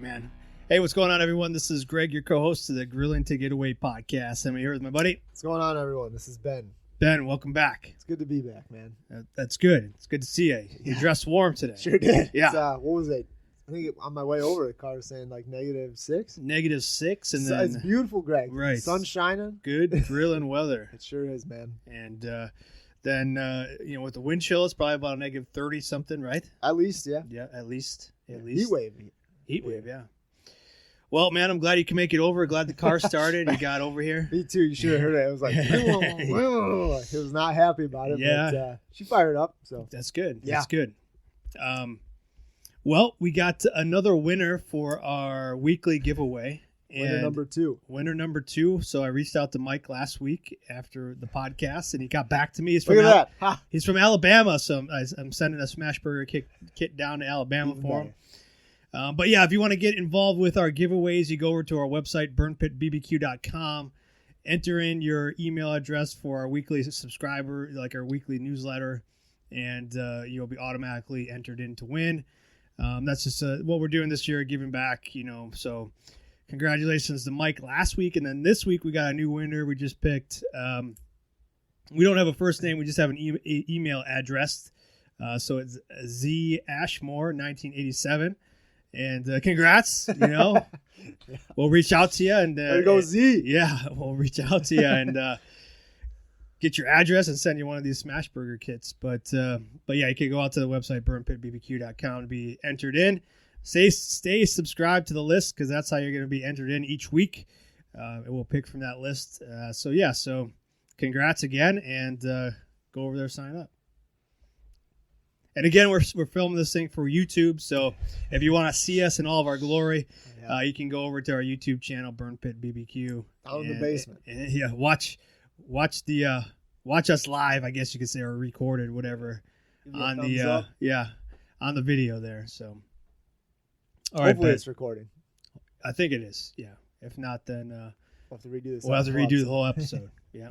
it, man. Hey, what's going on, everyone? This is Greg, your co-host of the Grilling to Get Away podcast. I'm here with my buddy. What's going on, everyone? This is Ben. Ben, welcome back. It's good to be back, man. That's good. It's good to see you. You dressed warm today. Sure did. Yeah. It's, what was it? I think on my way over, the car was saying like -6. -6, and then it's beautiful, Greg. right, Sun shining. good grilling weather. It sure is, man. And then with the wind chill, it's probably about a -30 something, right? At least, yeah. Yeah, at least. Heat wave. Heat wave, yeah. Well, man, I'm glad you can make it over. Glad the car started. You got over here. Me too. You should have heard it. It was like, he was not happy about it. Yeah. But she fired up. So that's good. Yeah. That's good. Well, we got another winner for our weekly giveaway. Winner number 2. Winner number 2. So I reached out to Mike last week after the podcast, and he got back to me. He's from Look at that. Ha. He's from Alabama, so I'm sending a Smash Burger kit down to Alabama for him. But yeah, if you want to get involved with our giveaways, you go over to our website, burnpitbbq.com, enter in your email address for our weekly subscriber, like our weekly newsletter, and you'll be automatically entered in to win. That's just what we're doing this year, giving back, so congratulations to Mike last week. And then this week we got a new winner we just picked. We don't have a first name. We just have an email address. So it's Z Ashmore 1987. And congrats, Yeah. We'll reach out to you. And there goes Z. Yeah, we'll reach out to you and get your address and send you one of these Smash Burger kits. But yeah, you can go out to the website, burnpitbbq.com, to be entered in. Stay subscribed to the list, because that's how you're going to be entered in each week. And we'll pick from that list. So congrats again, and go over there, sign up. And again, we're filming this thing for YouTube, so if you want to see us in all of our glory, you can go over to our YouTube channel, Burn Pit BBQ. Out in the basement. And, yeah, watch us live, I guess you could say, or recorded, whatever, on the video there. So, all right, hopefully it's recording. I think it is. Yeah. If not, then we'll have to redo this. We'll have to redo the whole episode. Yeah,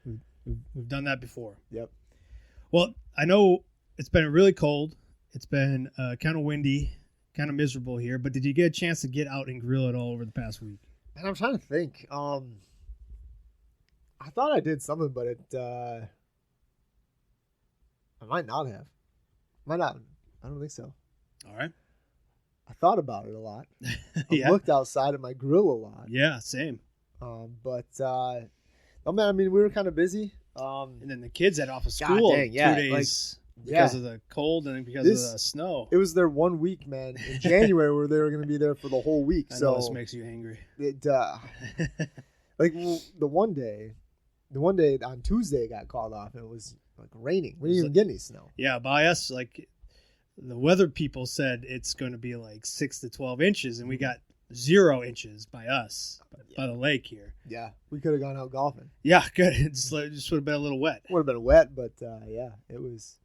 we've done that before. Yep. Well, I know it's been really cold. It's been kind of windy, kind of miserable here. But did you get a chance to get out and grill at all over the past week? And I'm trying to think. I thought I did something, but I might not have. Might not. I don't think so. All right. I thought about it a lot. Yeah. I looked outside at my grill a lot. Yeah, same. But oh man, I mean, we were kind of busy. And then the kids had off of school 2 days because of the cold and because of the snow. It was their 1 week, man, in January, where they were going to be there for the whole week. I know this makes you angry. It the one day on Tuesday it got called off, and it was like raining. We didn't even get any snow. Yeah, by us, like the weather people said it's going to be like 6 to 12 inches, and we got 0 inches by us, by the lake here. Yeah, we could have gone out golfing. Yeah, good. It just would have been a little wet. Would have been wet, but yeah, it was.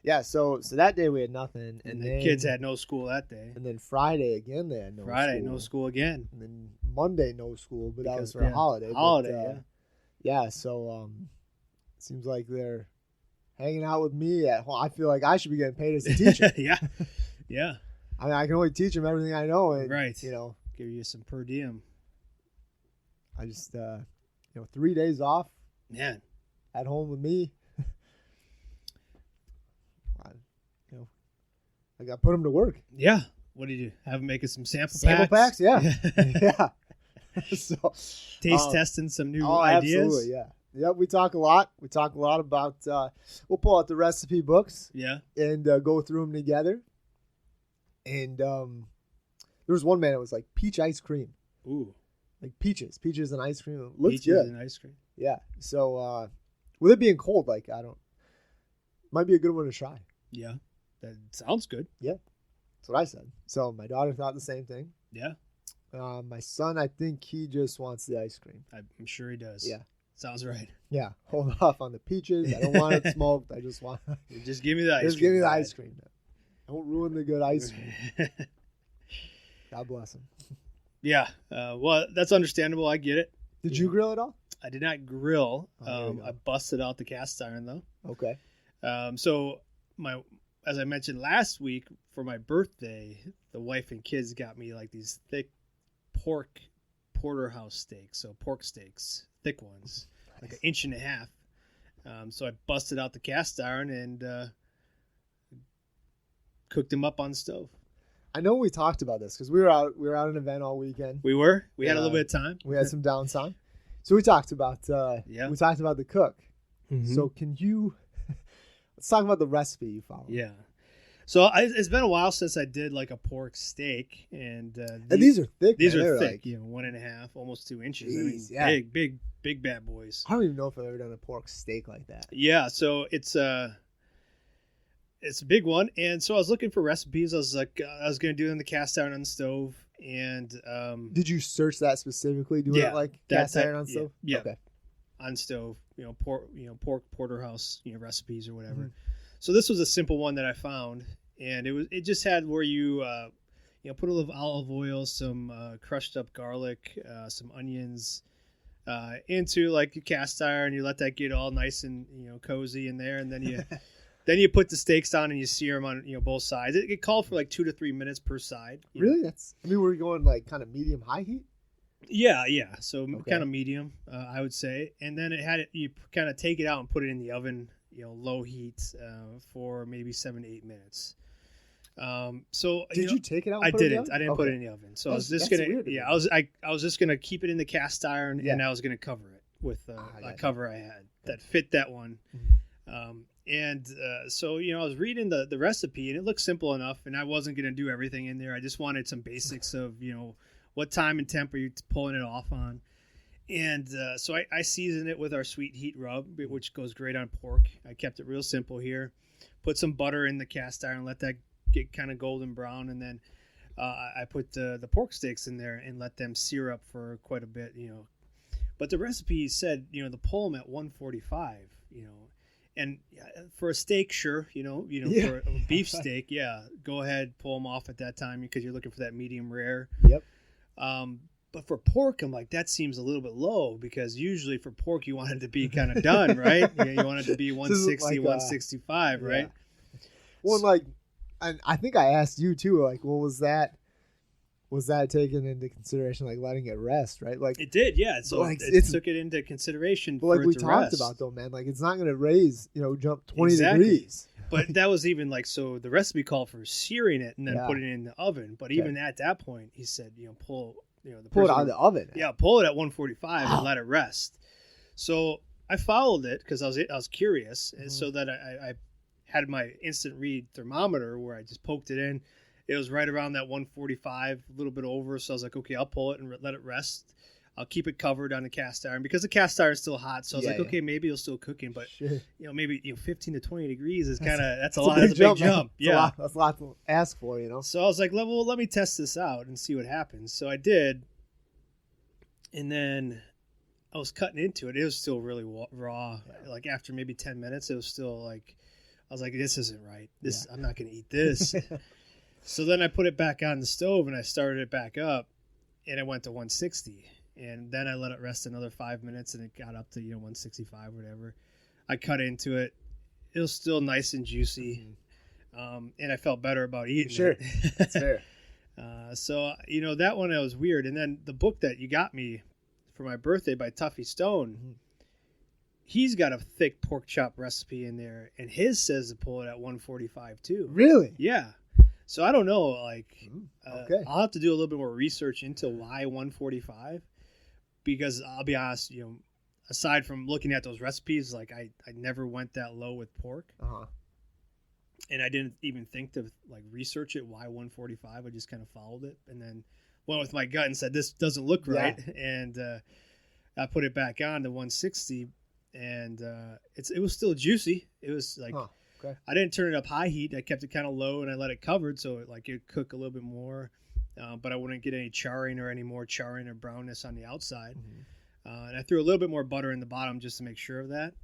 Yeah, so that day we had nothing, and the kids had no school that day. And then Friday again they had no school. No school again. And then Monday no school, but that was for a holiday. Holiday, yeah. So it seems like they're hanging out with me at home. I feel like I should be getting paid as a teacher. Yeah. I mean, I can only teach them everything I know, and give you some per diem. I just 3 days off. Man, at home with me. I got to put them to work. Yeah. What did you have them making some sample packs? Yeah. Yeah. So taste testing some new ideas. Absolutely, yeah. Yep, we talk a lot. We talk a lot about we'll pull out the recipe books. Yeah. And go through them together. And there was one, man, it was like peach ice cream. Ooh. Like peaches and ice cream. It looks peaches good. And ice cream. Yeah. So with it being cold, like might be a good one to try. Yeah. That sounds good. Yeah. That's what I said. So my daughter thought the same thing. Yeah. My son, I think he just wants the ice cream. I'm sure he does. Yeah. Sounds right. Yeah. Hold off on the peaches. I don't want it smoked. I just want just give me the ice cream. Just give me the ice cream. Don't ruin the good ice cream. God bless him. Yeah. Well, that's understandable. I get it. Did you grill at all? I did not grill. I busted out the cast iron though. Okay. So as I mentioned last week, for my birthday, the wife and kids got me like these thick pork porterhouse steaks, so pork steaks, thick ones, like 1.5 inches. So I busted out the cast iron and cooked them up on the stove. I know we talked about this because we were out at an event all weekend. We had a little bit of time. We had some downtime, so we talked about we talked about the cook. Mm-hmm. So let's talk about the recipe you followed. Yeah. So it's been a while since I did like a pork steak, and these are thick. These man. are They're thick, 1.5, almost 2 inches. Geez, I mean, big bad boys. I don't even know if I've ever done a pork steak like that. Yeah, so it's a big one, and so I was looking for recipes. I was like, I was gonna do it in the cast iron on the stove, and did you search that specifically? Doing it like cast iron on stove? Yeah. Okay. On stove, pork porterhouse, recipes or whatever. Mm-hmm. So this was a simple one that I found, and it just had where you put a little olive oil, some crushed up garlic, some onions into like a cast iron. You let that get all nice and cozy in there, and then you then you put the steaks down and you sear them on both sides. It called for like 2 to 3 minutes per side. Really? We're going like kind of medium high heat. Yeah. So kind of medium, I would say. And then you kind of take it out and put it in the oven, low heat for maybe 7 to 8 minutes. So did you take it out? I didn't. I didn't put it in the oven. So I was just gonna. Weird. I was just gonna keep it in the cast iron, and I was gonna cover it with a cover I had that fit that one. Mm-hmm. So I was reading the recipe, and it looked simple enough, and I wasn't gonna do everything in there. I just wanted some basics of what time and temp are you pulling it off on. And so I seasoned it with our sweet heat rub, which goes great on pork. I kept it real simple here. Put some butter in the cast iron, let that get kind of golden brown, and then I put the pork steaks in there and let them sear up for quite a bit, But the recipe said, to pull them at 145, and for a steak, sure, for a beef steak, go ahead, pull them off at that time because you're looking for that medium rare. Yep. But for pork, I'm like, that seems a little bit low because usually for pork, you want it to be kind of done, right? You want it to be 160, 165, right? Well, and I think I asked you too, was that taken into consideration, like letting it rest, right? Like it did, yeah. So it took it into consideration. But like we talked about though, man, like it's not going to raise, jump 20 degrees. But that was even so the recipe called for searing it and then putting it in the oven. But even at that point, he said, pull it out of the oven. Yeah, pull it at 145 and let it rest. So I followed it because I was curious, and so that I had my instant read thermometer where I just poked it in. It was right around that 145, a little bit over. So I was like, okay, I'll pull it and let it rest. I'll keep it covered on the cast iron because the cast iron is still hot. So I was okay, maybe it'll still cooking, but maybe 15 to 20 degrees is that's a lot. That's a big jump. Yeah, that's a lot to ask for, So I was like, well, let me test this out and see what happens. So I did, and then I was cutting into it. It was still really raw. Like after maybe 10 minutes, it was still like I was like, this isn't right. I'm not going to eat this. So then I put it back on the stove and I started it back up, and it went to 160. And then I let it rest another 5 minutes, and it got up to 165, whatever. I cut into it. It was still nice and juicy, and I felt better about eating it. Sure, that's fair. So that one was weird. And then the book that you got me for my birthday by Tuffy Stone, he's got a thick pork chop recipe in there, and his says to pull it at 145 too. Really? Yeah. So I don't know. I'll have to do a little bit more research into why 145. Because I'll be honest, aside from looking at those recipes, like I never went that low with pork, and I didn't even think to research it. Why 145? I just kind of followed it, and then went with my gut and said this doesn't look right, and I put it back on to 160, and it was still juicy. It was I didn't turn it up high heat. I kept it kind of low, and I let it covered so it cook a little bit more. But I wouldn't get any charring or any more charring or brownness on the outside. And I threw a little bit more butter in the bottom just to make sure of that.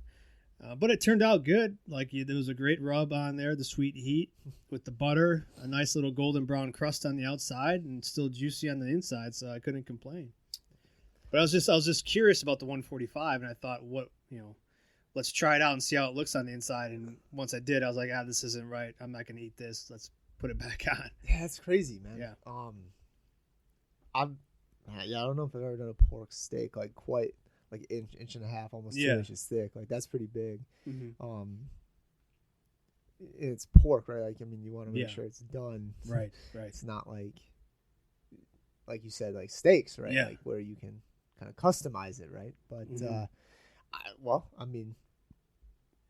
But it turned out good. There was a great rub on there, the sweet heat with the butter, a nice little golden brown crust on the outside, and still juicy on the inside. So I couldn't complain. But I was just curious about the 145, and I thought, let's try it out and see how it looks on the inside. And once I did, I was like, this isn't right. I'm not going to eat this. Let's put it back on. Yeah, that's crazy, man. Yeah. I don't know if I've ever done a pork steak like quite like inch and a half, almost 2 inches thick. Like that's pretty big. Mm-hmm. It's pork, right? Like, I mean, you want to make sure it's done. Right. It's not like you said, like steaks, right? Yeah. Like where you can kind of customize it, right? But, I mean,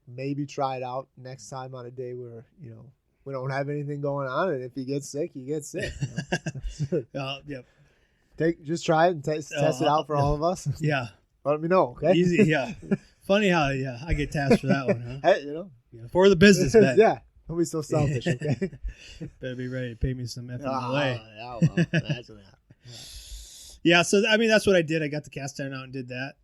maybe try it out next time on a day where, we don't have anything going on. And if you get sick, you get sick. Yep. Just try it and test it out for all of us. Yeah. Let me know, okay? Easy, yeah. Funny how, I get tasked for that one, huh? Hey, for the business, man. Yeah. Don't be so selfish, okay? Better be ready to pay me some effing delay. Yeah, well, imagine that. Yeah, so, I mean, that's what I did. I got the cast iron out and did that.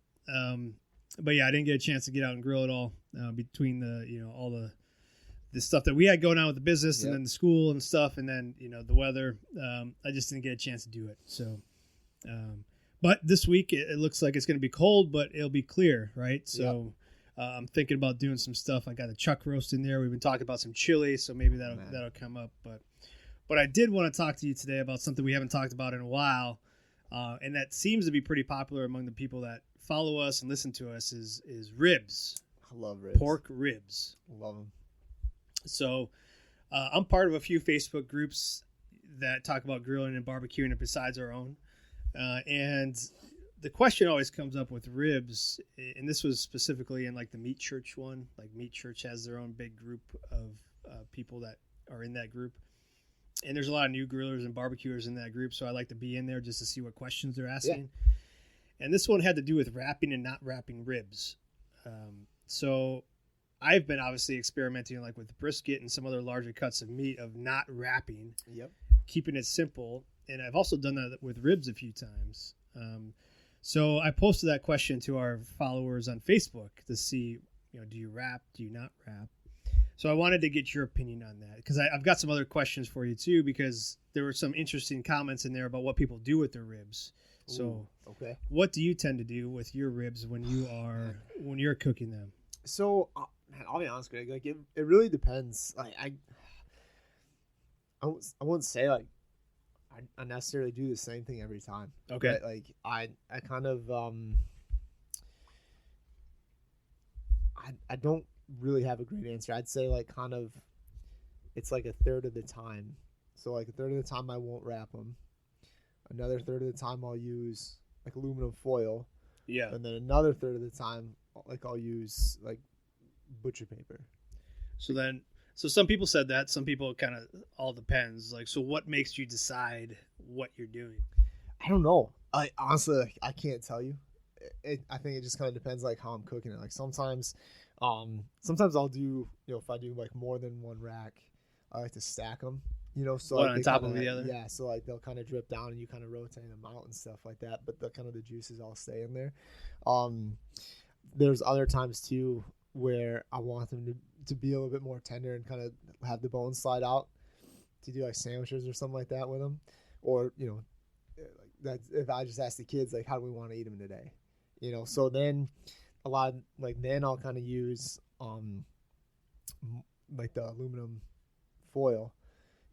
But, yeah, I didn't get a chance to get out and grill it all between the, all the stuff that we had going on with the business and then the school and stuff and then, the weather. I just didn't get a chance to do it. So, but this week it looks like it's going to be cold, but it'll be clear, right? So I'm thinking about doing some stuff. I got a chuck roast in there. We've been talking about some chili, so maybe that'll come up. But I did want to talk to you today about something we haven't talked about in a while, and that seems to be pretty popular among the people that follow us and listen to us is ribs. I love ribs. Pork ribs. Love them. So I'm part of a few Facebook groups that talk about grilling and barbecuing besides our own. And the question always comes up with ribs, and this was specifically in like the Meat Church one. Like Meat Church has their own big group of people that are in that group. And there's a lot of new grillers and barbecuers in that group, so I like to be in there just to see what questions they're asking. Yeah. And this one had to do with wrapping and not wrapping ribs. So I've been obviously experimenting like with brisket and some other larger cuts of meat of not wrapping, keeping it simple. And I've also done that with ribs a few times. So I posted that question to our followers on Facebook to see, do you wrap? Do you not wrap? So I wanted to get your opinion on that because I've got some other questions for you too, because there were some interesting comments in there about what people do with their ribs. So what do you tend to do with your ribs when you're cooking them? So, man, I'll be honest, Greg. Like it really depends. Like I wouldn't say like I necessarily do the same thing every time. Okay. But, like I kind of I don't really have a great answer. I'd say like kind of it's like a third of the time. So like a third of the time I won't wrap them. Another third of the time I'll use like aluminum foil. Yeah. And then another third of the time like I'll use like butcher paper. So some people said that, some people kind of all depends. Like, so what makes you decide what you're doing? I don't know. I honestly, I can't tell you. I think it just kind of depends like how I'm cooking it. Like sometimes I'll do, if I do like more than one rack, I like to stack them, so one like on top of the other. Yeah. So like they'll kind of drip down and you kind of rotate them out and stuff like that. But the juices all stay in there. There's other times too where I want them to be a little bit more tender and kind of have the bones slide out to do like sandwiches or something like that with them. Or, like that's if I just ask the kids, like, how do we want to eat them today? So then then I'll kind of use, like the aluminum foil,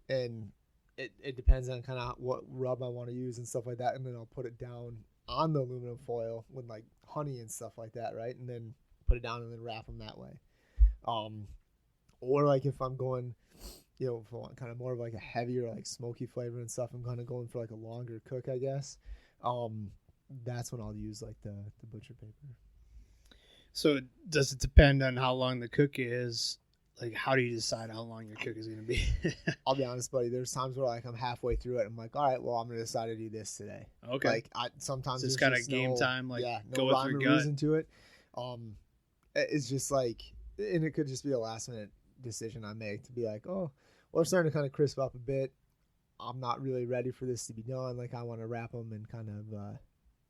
and it depends on kind of what rub I want to use and stuff like that. And then I'll put it down on the aluminum foil with like honey and stuff like that. Right. And then put it down and then wrap them that way. Or like if I'm going, for kind of more of like a heavier, like smoky flavor and stuff, I'm kind of going for like a longer cook, I guess. That's when I'll use like the butcher paper. So does it depend on how long the cook is? Like, how do you decide how long your cook is going to be? I'll be honest, buddy. There's times where like I'm halfway through it. I'm like, all right, well, I'm going to decide to do this today. Okay. Like sometimes it's kind of game time. Like go with your gut. Reason to it. It's just like, and it could just be a last minute decision I make to be like, oh, well, it's starting to kind of crisp up a bit. I'm not really ready for this to be done. Like I want to wrap them and kind of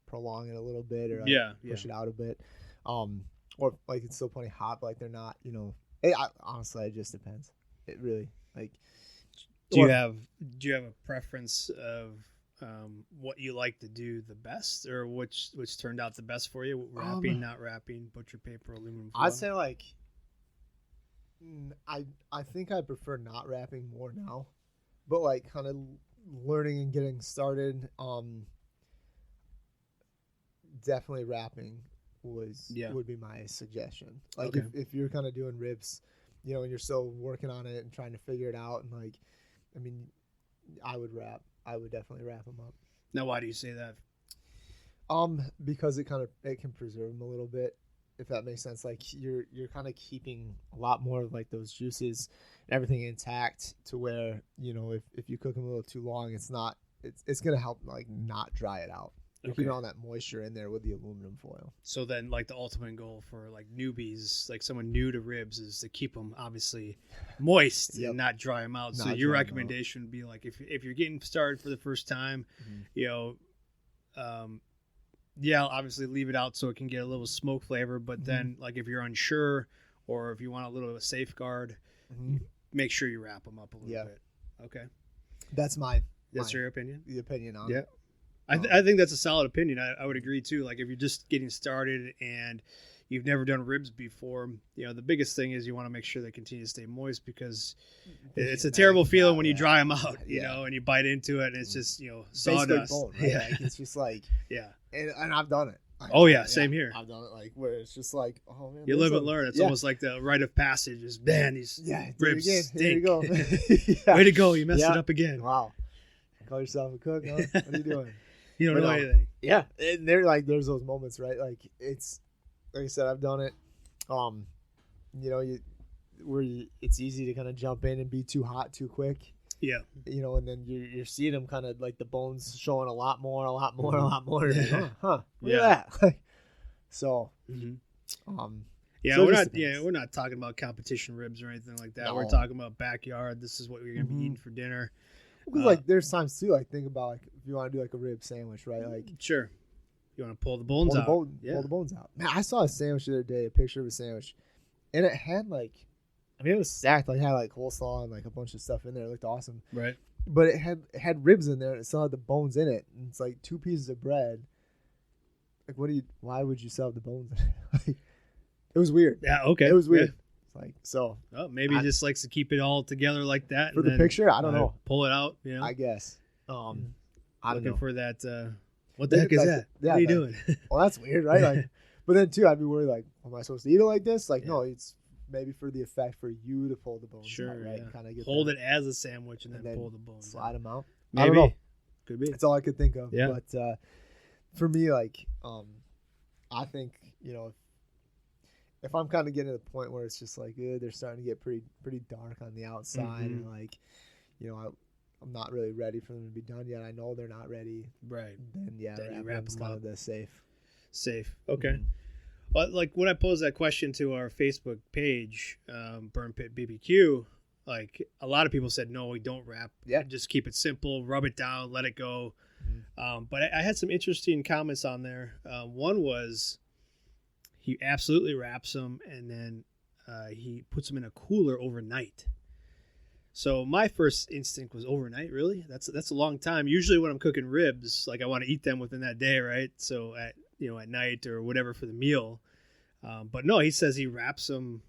prolong it a little bit, or push it out a bit. Or like it's still plenty hot, but like they're not, honestly, it just depends. It really like. Do you have a preference of what you like to do the best, or which turned out the best for you? Wrapping, not wrapping, butcher paper, aluminum foil? I'd say like I think I prefer not wrapping more now, but like kind of learning and getting started. Definitely wrapping would be my suggestion. Like if you're kind of doing ribs, you know, and you're still working on it and trying to figure it out, and like, I mean, I would definitely wrap them up. Now, why do you say that? Because it can preserve them a little bit, if that makes sense. Like you're kind of keeping a lot more of like those juices and everything intact, to where, you know, if you cook them a little too long, it's gonna help like not dry it out. You're keeping all that moisture in there with the aluminum foil. So then, like, the ultimate goal for like newbies, like someone new to ribs, is to keep them obviously moist and not dry them out. So your recommendation would be like, if you're getting started for the first time, you know, obviously leave it out so it can get a little smoke flavor. But then, like, if you're unsure, or if you want a little of a safeguard, make sure you wrap them up a little bit. Okay, that's your opinion. The opinion on it. I think that's a solid opinion. I would agree too. Like, if you're just getting started and you've never done ribs before, you know, the biggest thing is you want to make sure they continue to stay moist, because it's a terrible feeling when you dry them out, you know, and you bite into it and it's just, you know, sawdust. Bone, right? Like, it's just like, and I've done it. Same here. I've done it, like, where it's just like, oh man, you live and learn. It's almost like the rite of passage. Is, man, these ribs stink. Here you go. Way to go! You messed it up again. Wow. Call yourself a cook, huh? What are you doing? You don't know anything. Yeah, and there's those moments, right? Like, it's like I said, I've done it. You know, it's easy to kind of jump in and be too hot too quick. Yeah. You know, and then you're seeing them kind of like the bones showing a lot more. Yeah. Look at that. So, we're not talking about competition ribs or anything like that. No. We're talking about backyard. This is what we're gonna be eating for dinner. Because like there's times too, like think about like if you want to do like a rib sandwich, right? Like sure, you want to pull the bones out. Pull the bones out. Man, I saw a sandwich the other day, a picture of a sandwich, and it had like, I mean, it was stacked. Like it had like coleslaw and like a bunch of stuff in there. It looked awesome. Right. But it had ribs in there, and it still had the bones in it. And it's like 2 pieces of bread. Like, why would you still have the bones in it? Like, it was weird. Yeah. Okay. It was weird. Yeah. Like, so maybe he just likes to keep it all together like that for the picture. I don't know. Pull it out, you know. I guess. I don't know. For that. What the heck is that? Yeah, what are you doing? Well, that's weird, right? Like, but then too, I'd be worried. Like, am I supposed to eat it like this? Like, no, it's maybe for the effect for you to pull the bones out, right? Yeah. Kind of hold it as a sandwich and then pull the bones. Slide them out. Maybe. I don't know. Could be. That's all I could think of. Yeah. But for me, like, I think, you know, if I'm kind of getting to the point where it's just like they're starting to get pretty dark on the outside, and like, you know, I'm not really ready for them to be done yet. I know they're not ready. Right. Then wrap them kind of the safe. Okay. Well, like when I posed that question to our Facebook page, Burn Pit BBQ, like a lot of people said, no, we don't wrap. Yeah. Just keep it simple, rub it down, let it go. But I had some interesting comments on there. One was, he absolutely wraps them, and then he puts them in a cooler overnight. So my first instinct was, overnight, really? That's a long time. Usually when I'm cooking ribs, like I want to eat them within that day, right? So at night or whatever for the meal. But no, he says he wraps them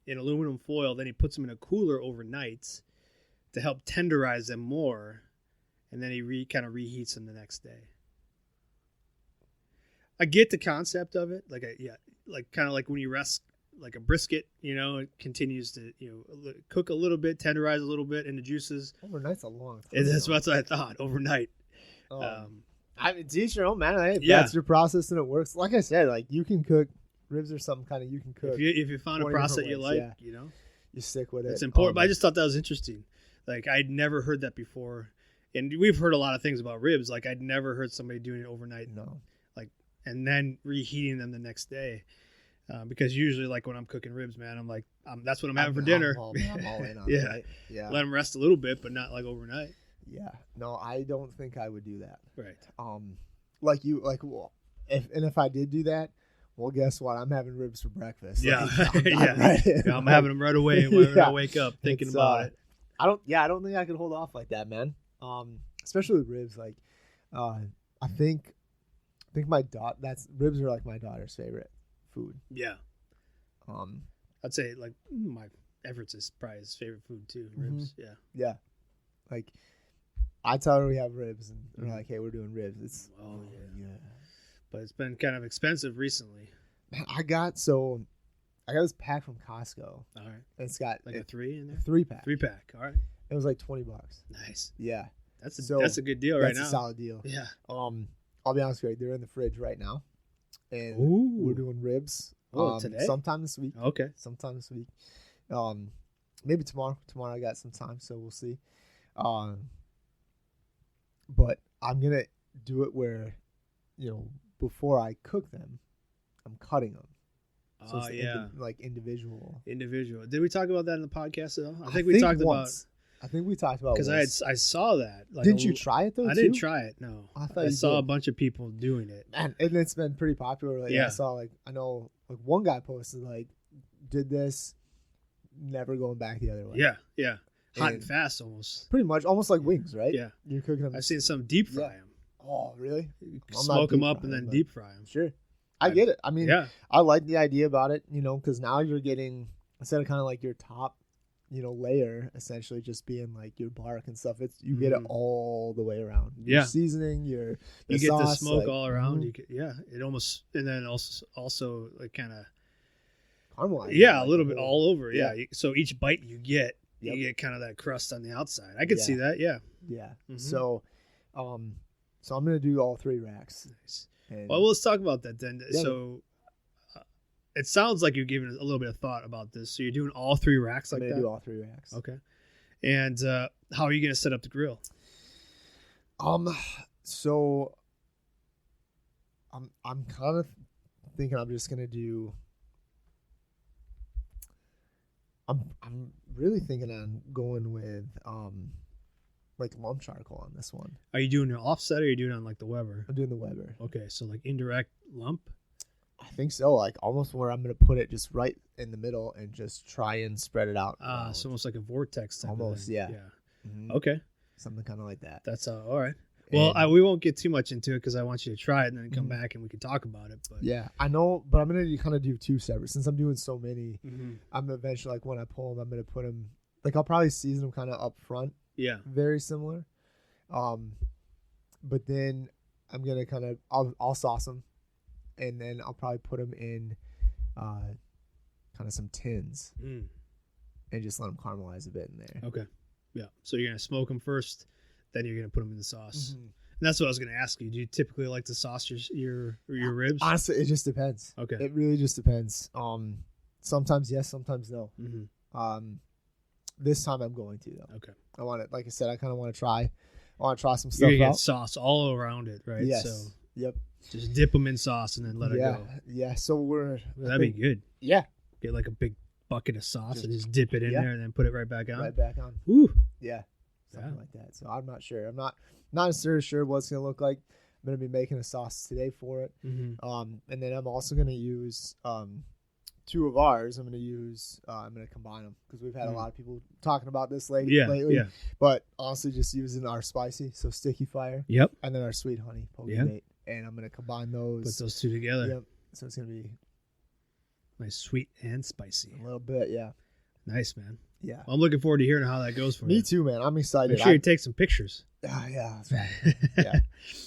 in aluminum foil, then he puts them in a cooler overnight to help tenderize them more, and then he kind of reheats them the next day. I get the concept of it, like kind of like when you rest like a brisket, you know, it continues to cook a little bit, tenderize a little bit in the juices. Overnight's a long time. That's what I thought. Overnight. I mean, to each your own, man. If that's your process and it works, like I said, like you can cook ribs or something kind of you can cook. If you found a process you like, you know, you stick with it. It's important. But I just thought that was interesting. Like I'd never heard that before, and we've heard a lot of things about ribs. Like I'd never heard somebody doing it overnight. No. And then reheating them the next day, because usually, like when I'm cooking ribs, man, I'm like, that's what I'm having for dinner. I'm all in on it, right? Yeah. Let them rest a little bit, but not like overnight. Yeah. No, I don't think I would do that. Right. If I did do that, well, guess what? I'm having ribs for breakfast. Yeah. Right. I'm having them right away when I wake up thinking about it. I don't think I could hold off like that, man. especially with ribs. Like, I think my ribs are like my daughter's favorite food. Yeah. I'd say like my Everett's is probably his favorite food too. Ribs. Yeah. Yeah. Like, I tell her we have ribs, and we're like, hey, we're doing ribs. It's yeah. But it's been kind of expensive recently. Man, I got this pack from Costco. All right. And it's got like a 3 in there. 3-pack. 3-pack. All right. It was like $20. Nice. Yeah. That's a good deal right now. That's a solid deal. Yeah. I'll be honest with you, they're in the fridge right now, and we're doing ribs. Today? Sometime this week. Okay. Sometime this week. Maybe tomorrow. Tomorrow I got some time, so we'll see. But I'm gonna do it where, before I cook them, I'm cutting them. So it's like individual. Did we talk about that in the podcast at all? I think we talked once. I think we talked about because I saw that. Like didn't you try it though? I didn't try it. No, I saw a bunch of people doing it, and it's been pretty popular. Like, I saw I know one guy posted did this, never going back the other way. Yeah, hot and fast almost. Pretty much, almost like wings, right? Yeah, you're cooking them. I've seen some deep fry them. Oh, really? Smoke them up and then deep fry them. Sure, I get it. I mean, I like the idea about it. Because now you're getting, instead of kind of like your top, layer essentially just being like your bark and stuff. You get it all the way around. Your seasoning, you get the smoke all around. You get, it almost, and then also like kind of caramelize. Yeah, a little bit all over. Yeah. So each bite you get kind of that crust on the outside. I could see that. Yeah. Yeah. Mm-hmm. So I'm gonna do all 3 racks. Nice. Well, let's talk about that then. Yeah. So. It sounds like you're giving a little bit of thought about this. So you're doing all 3 racks like that? I'm going to do all 3 racks. Okay. And how are you going to set up the grill? So I'm kind of thinking I'm just going to do I'm really thinking on going with like lump charcoal on this one. Are you doing an offset or are you doing it on like the Weber? I'm doing the Weber. Okay, so like indirect lump? I think so, like almost where I'm going to put it just right in the middle and just try and spread it out. So almost like a vortex type almost, of thing. yeah. Mm-hmm. Okay. Something kind of like that. That's all right. Well, we won't get too much into it because I want you to try it and then come back and we can talk about it. But yeah, I know, but I'm going to kind of do 2 separate. Since I'm doing so many, I'm eventually, like when I pull them, I'm going to put them, like I'll probably season them kind of up front. Yeah. Very similar. But then I'm going to kind of, I'll sauce them. And then I'll probably put them in kind of some tins and just let them caramelize a bit in there. Okay. Yeah. So you're going to smoke them first, then you're going to put them in the sauce. And that's what I was going to ask you. Do you typically like to sauce your ribs? Honestly, it just depends. Okay. It really just depends. Sometimes yes, sometimes no. This time I'm going to, though. Okay. I want it, like I said, I kind of want to try. I want to try some stuff you're gonna out. get sauce all around it, right? Yes. So yep. Just dip them in sauce and then let it go. Yeah, so that'd be good. Yeah. Get like a big bucket of sauce and just dip it in there and then put it right back on. Right back on. Woo. Yeah. Something like that. So I'm not sure. I'm not necessarily sure what it's going to look like. I'm going to be making a sauce today for it. And then I'm also going to use 2 of ours. I'm going to combine them because we've had a lot of people talking about this lately. Yeah. But honestly, just using our spicy, so sticky fire. Yep. And then our sweet honey poke bait. And I'm going to combine those. Put those 2 together. Yep. So it's going to be nice, sweet and spicy. A little bit, yeah. Nice, man. Yeah. Well, I'm looking forward to hearing how that goes for you. Me too, man. I'm excited. Make sure you take some pictures. Yeah, that's right. Yeah.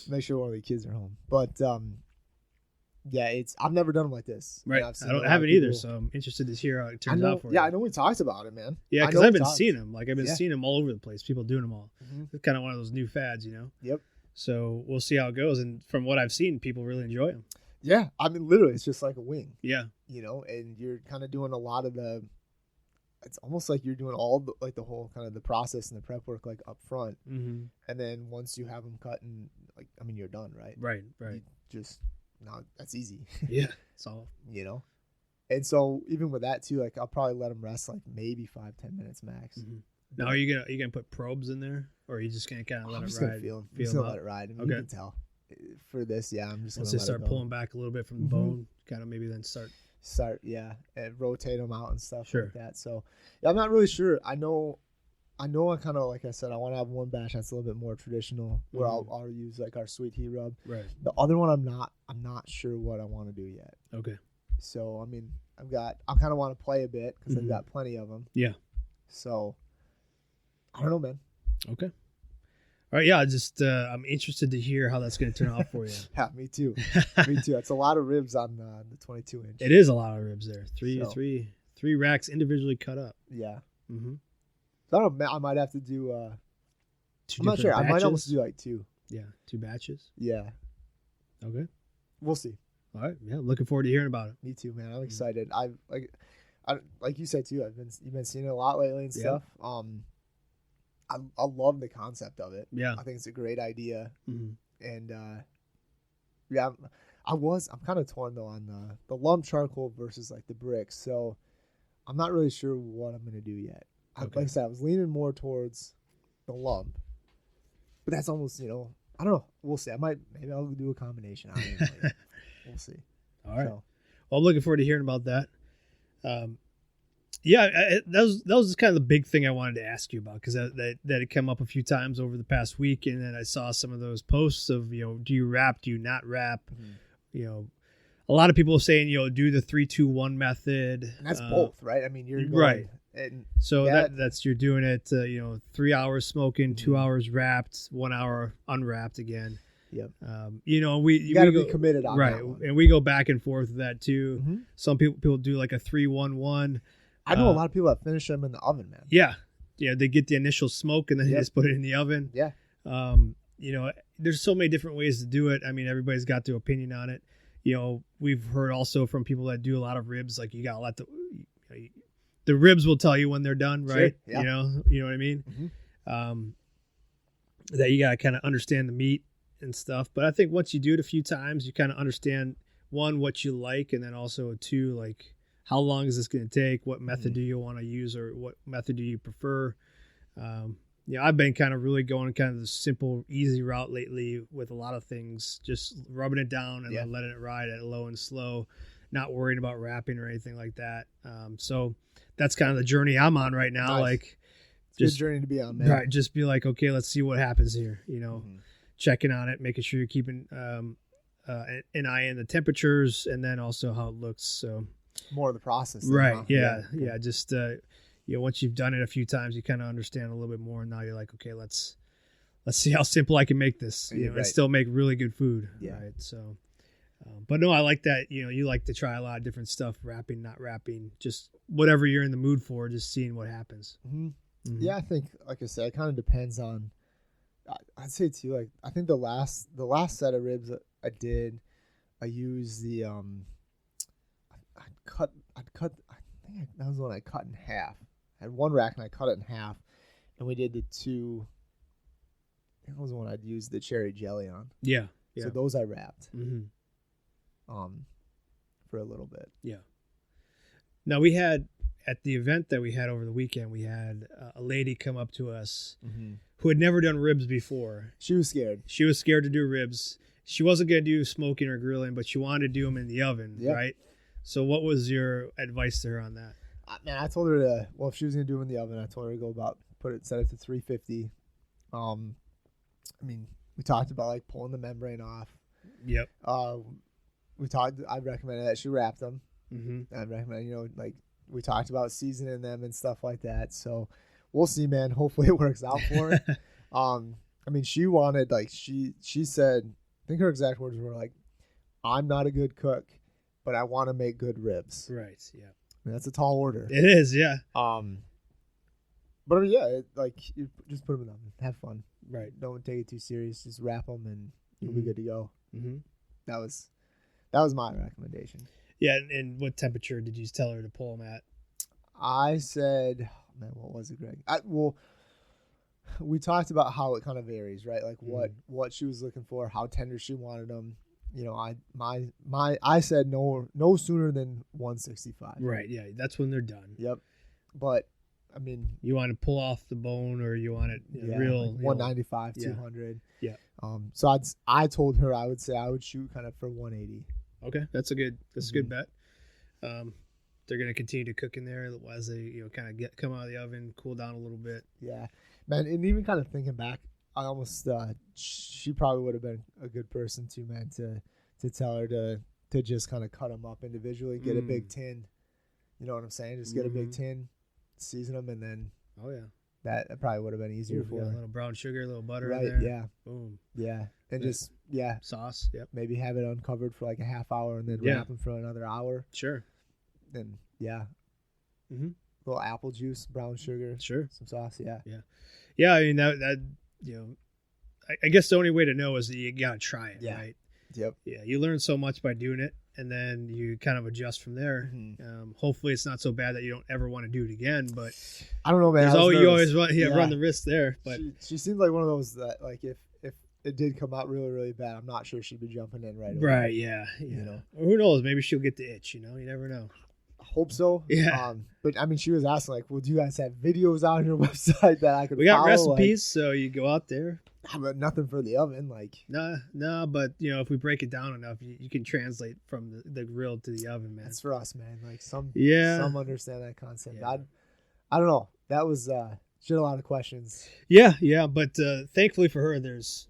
Make sure one of the kids are home. But yeah, I've never done them like this. Right. I haven't either, so I'm interested to hear how it turns out for you. Yeah, I know we talked about it, man. Yeah, because I've been seeing them. Like I've been seeing them all over the place. People doing them all. It's kind of one of those new fads, you know. Yep. So we'll see how it goes. And from what I've seen, people really enjoy them. Yeah. I mean, literally, it's just like a wing. Yeah. And you're kind of doing a lot of it's almost like you're doing all the whole kind of the process and the prep work like up front. And then once you have them cut and you're done, right? Right. Now that's easy. Yeah. It's all, And so even with that too, like I'll probably let them rest like maybe 5-10 minutes max. Now are you gonna put probes in there, or are you just gonna kind of let it ride? I'm just gonna let it ride. I mean, you can tell for this. Yeah, I'm just gonna let start pulling back a little bit from the bone, kind of maybe then start and rotate them out and stuff like that. So yeah, I'm not really sure. I know I know I kind of, like I said, I want to have one batch that's a little bit more traditional where I'll use like our sweet heat rub. Right. The other one I'm not sure what I want to do yet. Okay. So I mean, I kind of want to play a bit because I've got plenty of them. Yeah. So I don't know, man. Okay. All right. Yeah. Just I'm interested to hear how that's going to turn out for you. Yeah, me too. Me too. It's a lot of ribs on the 22 inch. It is a lot of ribs there. Three racks individually cut up. Yeah. Mm-hmm. So I don't know. I might have to do. Two I'm not sure. batches? I might almost do like 2. Yeah, 2 batches. Yeah. Okay. We'll see. All right. Yeah. Looking forward to hearing about it. Me too, man. I'm excited. I like you said too. You've been seeing it a lot lately and stuff. I love the concept of it. Yeah. I think it's a great idea. Mm-hmm. And yeah, I'm kind of torn though on the lump charcoal versus like the bricks. So I'm not really sure what I'm gonna do yet. Okay. Like I said, I was leaning more towards the lump, but that's almost, I don't know. We'll see. Maybe I'll do a combination. I don't know. We'll see. All right. So, Well, I'm looking forward to hearing about that. Yeah, that was kind of the big thing I wanted to ask you about, because that had come up a few times over the past week, and then I saw some of those posts of, do you wrap, do you not wrap? mm-hmm. A lot of people are saying, do the 3-2-1 method. And that's both, right? I mean, you're going, right. And so that's you're doing it, 3 hours smoking, 2 hours wrapped, 1 hour unwrapped again. Yep. You got to be committed on right, that one. and we go back and forth with that too. Mm-hmm. Some people do like a 3-1-1. I know a lot of people that finish them in the oven, man. Yeah, they get the initial smoke and then they just put it in the oven. Yeah. There's so many different ways to do it. I mean, everybody's got their opinion on it. We've heard also from people that do a lot of ribs, like you got to let the ribs will tell you when they're done, right? Sure. Yeah. You know what I mean? Mm-hmm. That you got to kind of understand the meat and stuff. But I think once you do it a few times, you kind of understand, one, what you like, and then also two, like, how long is this going to take? What method do you want to use, or what method do you prefer? I've been kind of really going kind of the simple, easy route lately with a lot of things, just rubbing it down and then letting it ride at low and slow, not worrying about wrapping or anything like that. So that's kind of the journey I'm on right now. Nice. Like, it's a good journey to be on, man. Right. Just be like, okay, let's see what happens here. Checking on it, making sure you're keeping an eye on the temperatures, and then also how it looks. So more of the process. Right. Yeah. Just, once you've done it a few times, you kind of understand a little bit more. And now you're like, okay, let's see how simple I can make this, and still make really good food. Yeah. Right. So, but no, I like that, you like to try a lot of different stuff, wrapping, not wrapping, just whatever you're in the mood for, just seeing what happens. Mm-hmm. Mm-hmm. Yeah. I think, like I said, it kind of depends on, I'd say too, like, I think the last set of ribs that I did, I used the, I think that was the one I cut in half. I had one rack and I cut it in half, and we did the 2. I think that was the one I'd used the cherry jelly on. Yeah. So those I wrapped. Mm-hmm. For a little bit. Yeah. Now we had, at the event that we had over the weekend, we had a lady come up to us who had never done ribs before. She was scared. She was scared to do ribs. She wasn't going to do smoking or grilling, but she wanted to do them in the oven, right? So what was your advice to her on that? Man, I told her if she was going to do it in the oven, I told her to go set it to 350. We talked about like pulling the membrane off. Yep. I recommended that she wrap them. Mm-hmm. I recommend, like we talked about seasoning them and stuff like that. So we'll see, man. Hopefully it works out for her. She wanted, like, she said, I think her exact words were like, I'm not a good cook, but I want to make good ribs. Right. Yeah. That's a tall order. It is. Yeah. But you just put them in the oven. Have fun. Right. Don't take it too serious. Just wrap them and you'll be good to go. Mm-hmm. That was my recommendation. Yeah. And what temperature did you tell her to pull them at? I said, what was it, Greg? We talked about how it kind of varies, right? Like what she was looking for, how tender she wanted them. I said no sooner than 165. Right. Yeah. That's when they're done. Yep. But you want to pull off the bone, or you want it real, like 195, 200. Yeah. So I told her I would shoot kind of for 180. Okay, that's a good bet. they're going to continue to cook in there as they, kind of come out of the oven, cool down a little bit. Yeah, man. And even kind of thinking back, I almost she probably would have been a good person too, man, to tell her to just kind of cut them up individually, get a big tin. You know what I'm saying? Just get a big tin, season them, and then that probably would have been easier for her. A little brown sugar, a little butter right, in there. Yeah. Boom. Yeah. And sauce. Yep. Maybe have it uncovered for like a half hour and then wrap them for another hour. Sure. Then little apple juice, brown sugar, sure, some sauce. Yeah. I mean that I guess the only way to know is that you gotta try it. Yeah. Right. Yep. Yeah. You learn so much by doing it, and then you kind of adjust from there. Hopefully, it's not so bad that you don't ever want to do it again. But I don't know, man. You always run the risk there. But she seems like one of those that, like, if it did come out really, really bad, I'm not sure she'd be jumping in right away. Right. Yeah. You know. Or who knows? Maybe she'll get the itch. You never know. I hope so. Yeah. But I mean, she was asking, like, well, do you guys have videos on your website that I could? We got follow? recipes, so you go out there. But nothing for the oven, like. No, but if we break it down enough, you can translate from the grill to the oven, man. That's for us, man. Like some understand that concept. Yeah. I don't know. That was she had a lot of questions. Yeah, but thankfully for her, there's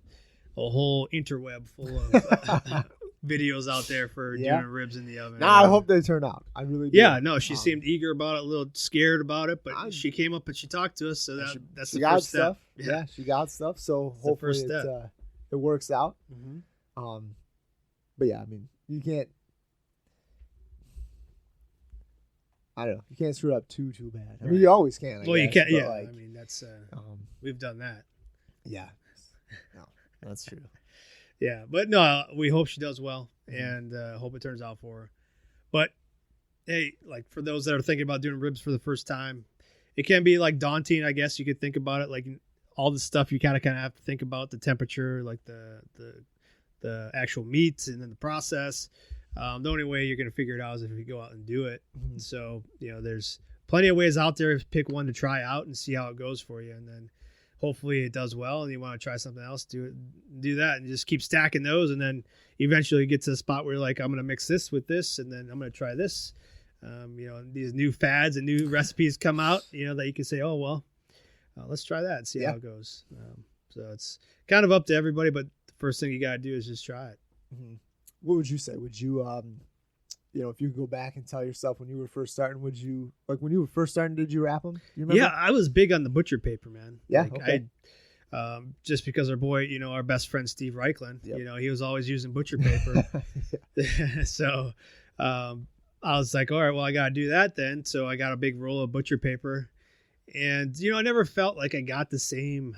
a whole interweb full of videos out there for doing ribs in the oven. I hope they turn out. I really do. Yeah, no, she seemed eager about it, a little scared about it, but she came up and she talked to us, so that's the first step. Yeah, she got stuff, so hopefully it works out. But yeah, I mean, you can't. I don't know. You can't screw it up too bad. I mean, you always can. Well, you can't. Yeah, like, I mean, that's we've done that. Yeah, no, that's true. Yeah, but no, we hope she does well, and hope it turns out for her. But hey, like for those that are thinking about doing ribs for the first time, it can be like daunting. I guess you could think about it like all the stuff you kind of have to think about, the temperature, like the actual meat, and then the process. The only way you're going to figure it out is if you go out and do it. So there's plenty of ways out there. Pick one to try out and see how it goes for you, and then hopefully it does well, and you want to try something else, do that, and just keep stacking those, and then eventually you get to the spot where you're like, I'm going to mix this with this, and then I'm going to try this. These new fads and new recipes come out, that you can say, oh, well, let's try that and see how it goes. So it's kind of up to everybody, but the first thing you got to do is just try it. What would you say? Would you, if you go back and tell yourself when you were first starting, did you wrap them? You remember? Yeah, I was big on the butcher paper, man. Yeah, like, okay. Just because our boy, our best friend Steve Reichland, he was always using butcher paper. So I was like, all right, well, I got to do that then. So I got a big roll of butcher paper. And, I never felt like I got the same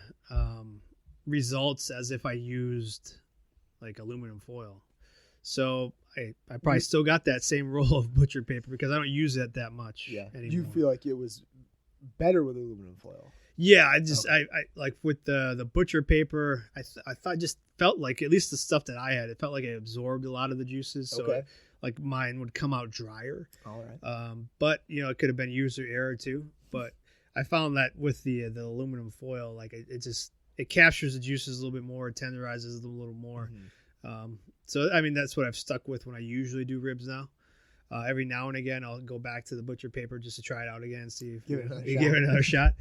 results as if I used like aluminum foil. So I probably still got that same roll of butcher paper because I don't use it that much anymore. Do you feel like it was better with aluminum foil? Yeah, I like with the butcher paper, I thought just felt like, at least the stuff that I had, it felt like it absorbed a lot of the juices. So like mine would come out drier. All right. But it could have been user error too. But I found that with the aluminum foil, like it captures the juices a little bit more, it tenderizes them a little more. So I mean that's what I've stuck with when I usually do ribs now. Every now and again I'll go back to the butcher paper just to try it out again and see if give it another shot.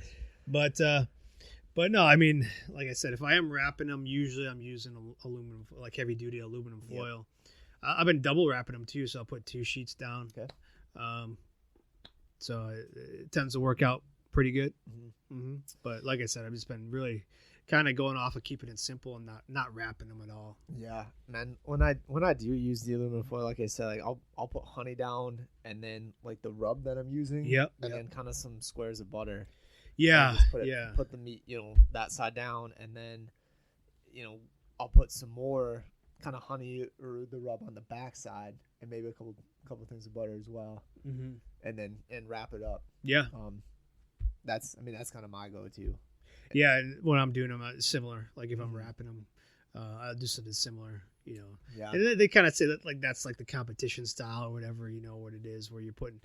But no, I mean, like I said, if I am wrapping them, usually I'm using aluminum, like heavy duty aluminum foil. I've been double wrapping them too, so I'll put 2 sheets down. Okay. So it tends to work out pretty good. But like I said, I've just been really kind of going off of keeping it simple and not wrapping them at all. Yeah, man. When I do use the aluminum foil, like I said, like I'll put honey down and then like the rub that I'm using. And then kind of some squares of butter. Yeah. Put the meat, that side down, and then, I'll put some more kind of honey or the rub on the back side, and maybe a couple things of butter as well, and wrap it up. Yeah. That's kind of my go-to. Yeah, and when I'm doing them, similar. Like if I'm wrapping them, I'll do something similar. Yeah. And they kind of say that like that's like the competition style or whatever. What it is, where you're putting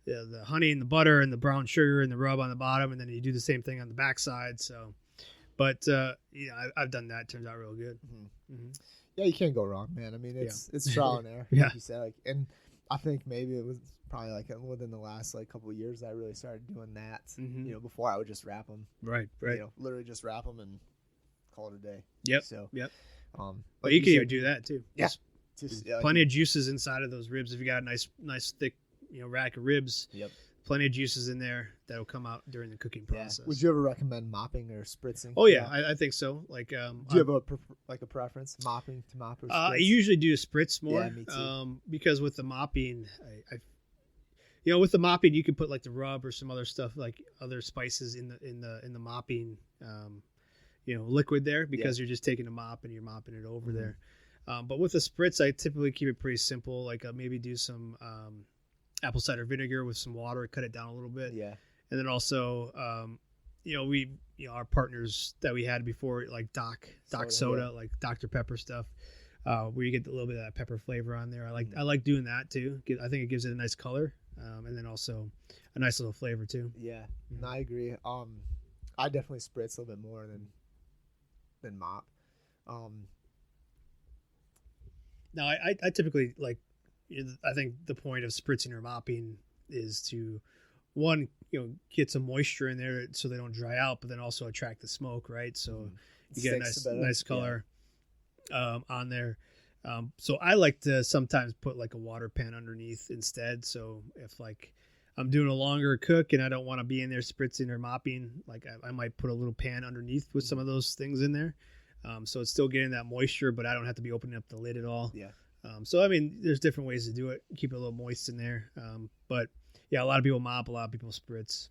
the honey and the butter and the brown sugar and the rub on the bottom, and then you do the same thing on the backside. So, but I've done that. It turns out real good. Yeah, you can't go wrong, man. I mean, it's trial and error. Yeah. Like you said, like, and I think maybe it was probably like within the last like couple of years that I really started doing that. Mm-hmm. You know, before I would just wrap them. Right. You know, literally just wrap them and call it a day. Yep. So. Yep. Like but you can even do that too. Yeah. Plenty of juices inside of those ribs. If you got a nice thick, rack of ribs. Yep. Plenty of juices in there that'll come out during the cooking process. Yeah. Would you ever recommend mopping or spritzing? Oh yeah, I think so. Like, do you have a preference, mopping to mop or spritz? I usually do spritz more. Yeah, me too. Because with the mopping, with the mopping you can put like the rub or some other stuff like other spices in the mopping, liquid there because you're just taking a mop and you're mopping it over there. But with the spritz, I typically keep it pretty simple. Like maybe do some apple cider vinegar with some water, cut it down a little bit. Yeah. And then also, our partners that we had before, like Doc Soda, like Dr. Pepper stuff, where you get a little bit of that pepper flavor on there. I like doing that too. I think it gives it a nice color, and then also a nice little flavor too. Yeah, no, I agree. I definitely spritz a little bit more than mop. Now, I typically like. I think the point of spritzing or mopping is to, one, get some moisture in there so they don't dry out, but then also attract the smoke, right? So you get a nice color on there. So I like to sometimes put like a water pan underneath instead. So if like I'm doing a longer cook and I don't want to be in there spritzing or mopping, like I might put a little pan underneath with some of those things in there. So it's still getting that moisture, but I don't have to be opening up the lid at all. Yeah. So, I mean, there's different ways to do it. Keep it a little moist in there. But, yeah, a lot of people mop, a lot of people spritz.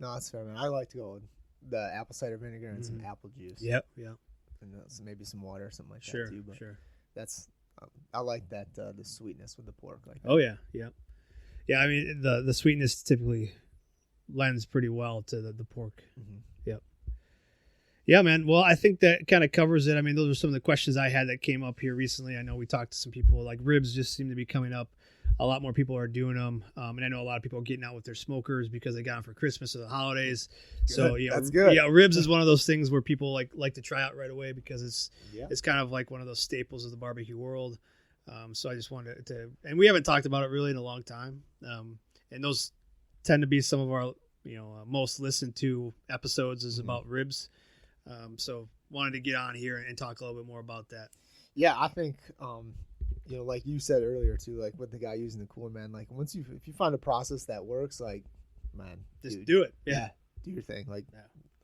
No, that's fair, man. I like to go with the apple cider vinegar and some apple juice. Yep. And maybe some water or something like that, too. But sure. That's I like that, the sweetness with the pork. Like that. Oh, yeah. Yeah, I mean, the sweetness typically lends pretty well to the pork. Mm-hmm. Yep. Yeah, man. Well, I think that kind of covers it. I mean, those are some of the questions I had that came up here recently. I know we talked to some people. Like ribs just seem to be coming up. A lot more people are doing them. And I know a lot of people are getting out with their smokers because they got them for Christmas or the holidays. Good. So, that's good. Yeah, ribs is one of those things where people like to try out right away because it's kind of like one of those staples of the barbecue world. So I just wanted to, and we haven't talked about it really in a long time. And those tend to be some of our, most listened to episodes is about ribs. So wanted to get on here and talk a little bit more about that. Yeah, I think, like you said earlier too, like with the guy using the cooler, man, like if you find a process that works, like, man, just do it. Yeah. Do your thing. Like,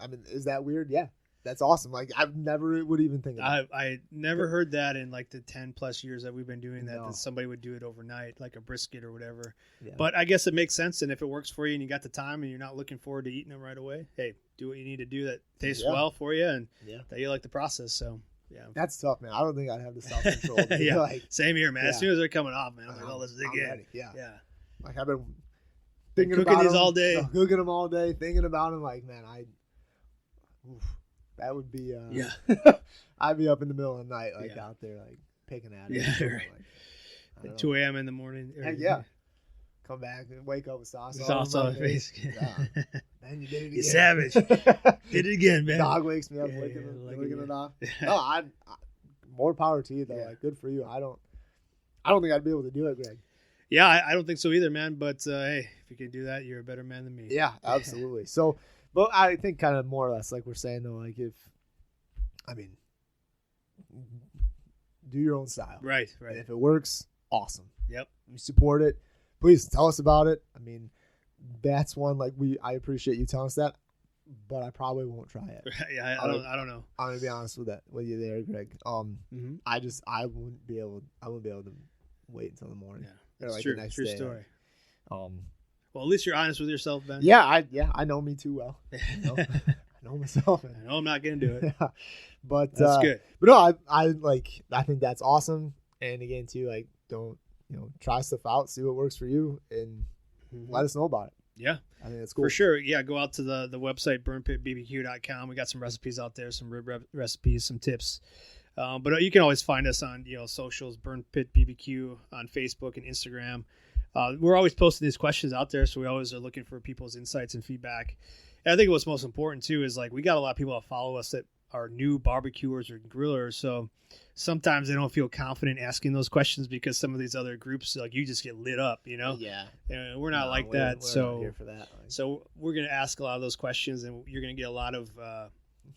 I mean, is that weird? Yeah. That's awesome. Like I've never would even think of that. I never heard that in like the 10 plus years that we've been doing that somebody would do it overnight, like a brisket or whatever. Yeah. But I guess it makes sense. And if it works for you and you got the time and you're not looking forward to eating them right away, hey, do what you need to do that tastes well for you and that you like the process. So yeah, that's tough, man. I don't think I'd have the self control. Same here, man. As soon as they're coming off, man, I'm like, oh, let's dig in. Ready. Yeah. Like I've been cooking about these them, all day, cooking them all day, thinking about them. Like, man, that would be I'd be up in the middle of the night, like out there, like picking at it. Yeah, right. At 2 a.m. in the morning. Come back and wake up with sauce on my face. Man, you did it again. You savage. Did it again, man. Dog wakes me up, licking it off. No, I more power to you though. Like, good for you. I don't think I'd be able to do it, Greg. Yeah, I don't think so either, man. But hey, if you can do that, you're a better man than me. Yeah, absolutely. So. But I think kind of more or less like we're saying though, like do your own style. Right. And if it works, awesome. Yep. We support it. Please tell us about it. I mean, that's one like I appreciate you telling us that, but I probably won't try it. Yeah, I don't know. I'm gonna be honest with you there, Greg. I wouldn't be able to wait until the morning. Yeah, that's true. The next true day. Story. Well, at least you're honest with yourself, Ben. Yeah, I know me too well. I know myself. I know I'm not gonna do it. Yeah. But that's good. But no, I think that's awesome. And again, too, like don't try stuff out, see what works for you, and let us know about it. Yeah, I think that's cool for sure. Yeah, go out to the website burnpitbbq.com. We got some recipes out there, some rib recipes, some tips. But you can always find us on socials, Burn Pit BBQ on Facebook and Instagram. We're always posting these questions out there, so we always are looking for people's insights and feedback. And I think what's most important too is like we got a lot of people that follow us that are new barbecuers or grillers. So sometimes they don't feel confident asking those questions because some of these other groups, like, you just get lit up, Yeah. And we're not like we're that. not here for that. Like, So we're going to ask a lot of those questions, and you're going to get a lot of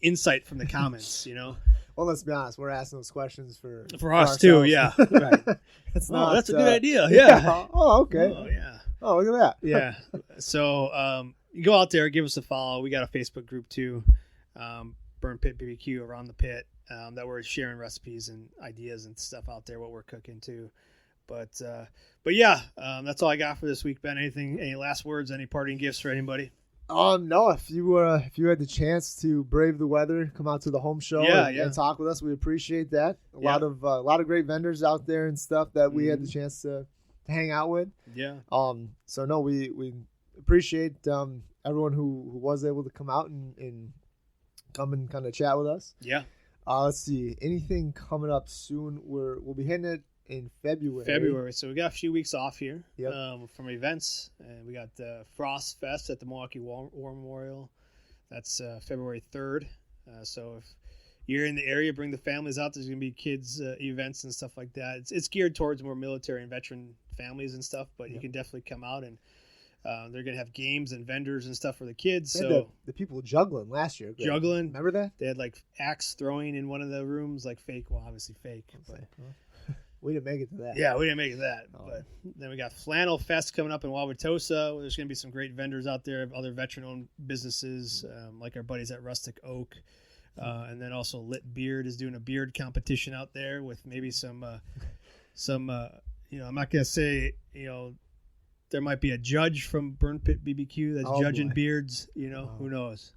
insight from the comments, well, let's be honest. We're asking those questions for us too. ourselves. Yeah. Right. It's Oh, not, that's a good idea. Yeah. Oh, okay. Oh, yeah. Oh, look at that. Yeah. So you go out there, give us a follow. We got a Facebook group too, Burn Pit BBQ around the pit, that we're sharing recipes and ideas and stuff out there, what we're cooking too. But yeah, that's all I got for this week, Ben. Any last words, any parting gifts for anybody? No. If you had the chance to brave the weather, come out to the home show and talk with us, we appreciate that. A lot of great vendors out there and stuff that we had the chance to hang out with. Yeah. So no, we appreciate everyone who was able to come out and come and kind of chat with us. Yeah. Let's see. Anything coming up soon? We'll be hitting it in February. So we got a few weeks off here from events. We got Frost Fest at the Milwaukee War Memorial. That's February 3rd. So if you're in the area, bring the families out. There's going to be kids events and stuff like that. It's geared towards more military and veteran families and stuff, but you can definitely come out, and they're going to have games and vendors and stuff for the kids. So the people juggling last year. Juggling. Remember that? They had like axe throwing in one of the rooms, like fake. Well, obviously fake. But we didn't make it to that. Yeah, we didn't make it to that. But then we got Flannel Fest coming up in Wauwatosa. There's going to be some great vendors out there, other veteran-owned businesses, like our buddies at Rustic Oak. And then also Lit Beard is doing a beard competition out there with maybe some I'm not going to say, there might be a judge from Burn Pit BBQ that's judging beards. Who knows?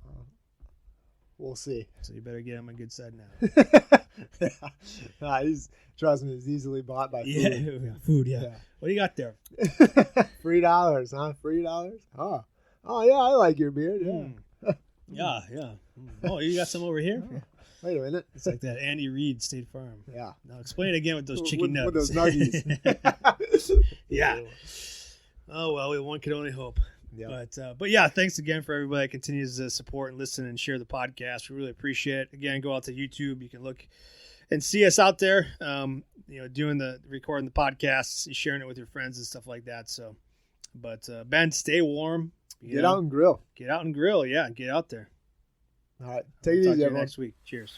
We'll see. So you better get him on good side now. Trust me, he's easily bought by food. Yeah, food. Yeah. What do you got there? $3, huh? $3? Oh yeah, I like your beard. Yeah. Yeah. Oh, you got some over here? Yeah. Wait a minute. It's like that Andy Reid State Farm. Yeah. Now explain it again with those chicken nuggets. With those nuggies. Yeah. Oh, well, one could only hope. Yeah. But yeah, thanks again for everybody that continues to support and listen and share the podcast. We really appreciate it. Again, go out to YouTube. You can look and see us out there, recording the podcasts, sharing it with your friends and stuff like that. So, but Ben, stay warm. Get out and grill. Get out and grill. Yeah, get out there. All right. Take it easy, everyone. Next week. Cheers.